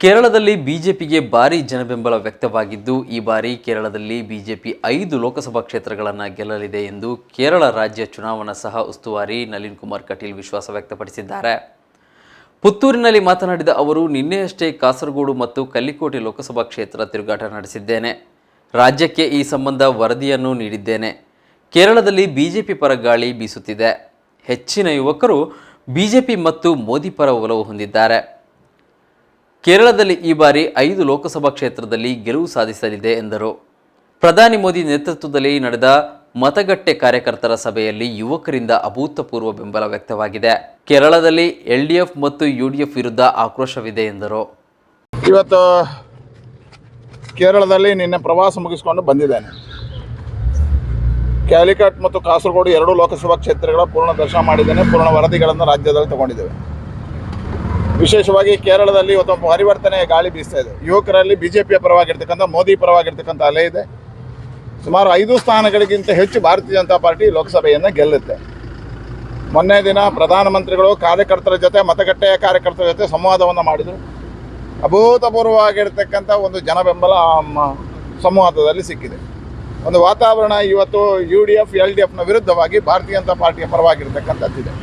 ಕೇರಳದಲ್ಲಿ ಬಿಜೆಪಿಗೆ ಭಾರೀ ಜನಬೆಂಬಲ ವ್ಯಕ್ತವಾಗಿದ್ದು, ಈ ಬಾರಿ ಕೇರಳದಲ್ಲಿ ಬಿಜೆಪಿ 5 ಲೋಕಸಭಾ ಕ್ಷೇತ್ರಗಳನ್ನು ಗೆಲ್ಲಲಿದೆ ಎಂದು ಕೇರಳ ರಾಜ್ಯ ಚುನಾವಣಾ ಸಹ ಉಸ್ತುವಾರಿ ನಳಿನ್ ಕುಮಾರ್ ಕಟೀಲ್ ವಿಶ್ವಾಸ ವ್ಯಕ್ತಪಡಿಸಿದ್ದಾರೆ. ಪುತ್ತೂರಿನಲ್ಲಿ ಮಾತನಾಡಿದ ಅವರು, ನಿನ್ನೆಯಷ್ಟೇ ಕಾಸರಗೋಡು ಮತ್ತು ಕಲ್ಲಿಕೋಟೆ ಲೋಕಸಭಾ ಕ್ಷೇತ್ರ ತಿರುಗಾಟ ನಡೆಸಿದ್ದೇನೆ. ರಾಜ್ಯಕ್ಕೆ ಈ ಸಂಬಂಧ ವರದಿಯನ್ನು ನೀಡಿದ್ದೇನೆ. ಕೇರಳದಲ್ಲಿ ಬಿಜೆಪಿ ಪರ ಗಾಳಿ ಬೀಸುತ್ತಿದೆ. ಹೆಚ್ಚಿನ ಯುವಕರು ಬಿಜೆಪಿ ಮತ್ತು ಮೋದಿ ಪರ ಒಲವು ಹೊಂದಿದ್ದಾರೆ. ಕೇರಳದಲ್ಲಿ ಈ ಬಾರಿ 5 ಲೋಕಸಭಾ ಕ್ಷೇತ್ರದಲ್ಲಿ ಗೆಲುವು ಸಾಧಿಸಲಿದೆ ಎಂದರು. ಪ್ರಧಾನಿ ಮೋದಿ ನೇತೃತ್ವದಲ್ಲಿ ನಡೆದ ಮತಗಟ್ಟೆ ಕಾರ್ಯಕರ್ತರ ಸಭೆಯಲ್ಲಿ ಯುವಕರಿಂದ ಅಭೂತಪೂರ್ವ ಬೆಂಬಲ ವ್ಯಕ್ತವಾಗಿದೆ. ಕೇರಳದಲ್ಲಿ ಎಲ್ಡಿಎಫ್ ಮತ್ತು ಯುಡಿಎಫ್ ವಿರುದ್ಧ ಆಕ್ರೋಶವಿದೆ ಎಂದರು. ಇವತ್ತು ಕೇರಳದಲ್ಲಿ ನಿನ್ನೆ ಪ್ರವಾಸ ಮುಗಿಸಿಕೊಂಡು ಬಂದಿದ್ದೇನೆ. ಕ್ಯಾಲಿಕಟ್ ಮತ್ತು ಕಾಸರಗೋಡು 2 ಲೋಕಸಭಾ ಕ್ಷೇತ್ರಗಳ ಪೂರ್ಣ ದರ್ಶನ ಮಾಡಿದ್ದೇನೆ. ಪೂರ್ಣ ವರದಿಗಳನ್ನು ರಾಜ್ಯದಲ್ಲಿ ತಗೊಂಡಿದ್ದೇವೆ. ವಿಶೇಷವಾಗಿ ಕೇರಳದಲ್ಲಿ ಇವತ್ತು ಪರಿವರ್ತನೆಯ ಗಾಳಿ ಬೀಸ್ತಾ ಇದೆ. ಯುವಕರಲ್ಲಿ ಬಿಜೆಪಿಯ ಪರವಾಗಿರ್ತಕ್ಕಂಥ, ಮೋದಿ ಪರವಾಗಿರ್ತಕ್ಕಂಥ ಅಲೆ ಇದೆ. ಸುಮಾರು 5 ಸ್ಥಾನಗಳಿಗಿಂತ ಹೆಚ್ಚು ಭಾರತೀಯ ಜನತಾ ಪಾರ್ಟಿ ಲೋಕಸಭೆಯನ್ನು ಗೆಲ್ಲುತ್ತೆ. ಮೊನ್ನೆ ದಿನ ಪ್ರಧಾನಮಂತ್ರಿಗಳು ಕಾರ್ಯಕರ್ತರ ಜೊತೆ, ಮತಗಟ್ಟೆಯ ಕಾರ್ಯಕರ್ತರ ಜೊತೆ ಸಂವಾದವನ್ನು ಮಾಡಿದರು. ಅಭೂತಪೂರ್ವವಾಗಿರ್ತಕ್ಕಂಥ ಒಂದು ಜನಬೆಂಬಲ ಸಂವಾದದಲ್ಲಿ ಸಿಕ್ಕಿದೆ. ಒಂದು ವಾತಾವರಣ ಇವತ್ತು UDF LDFನ ವಿರುದ್ಧವಾಗಿ ಭಾರತೀಯ ಜನತಾ ಪಾರ್ಟಿಯ ಪರವಾಗಿರ್ತಕ್ಕಂಥದ್ದಿದೆ.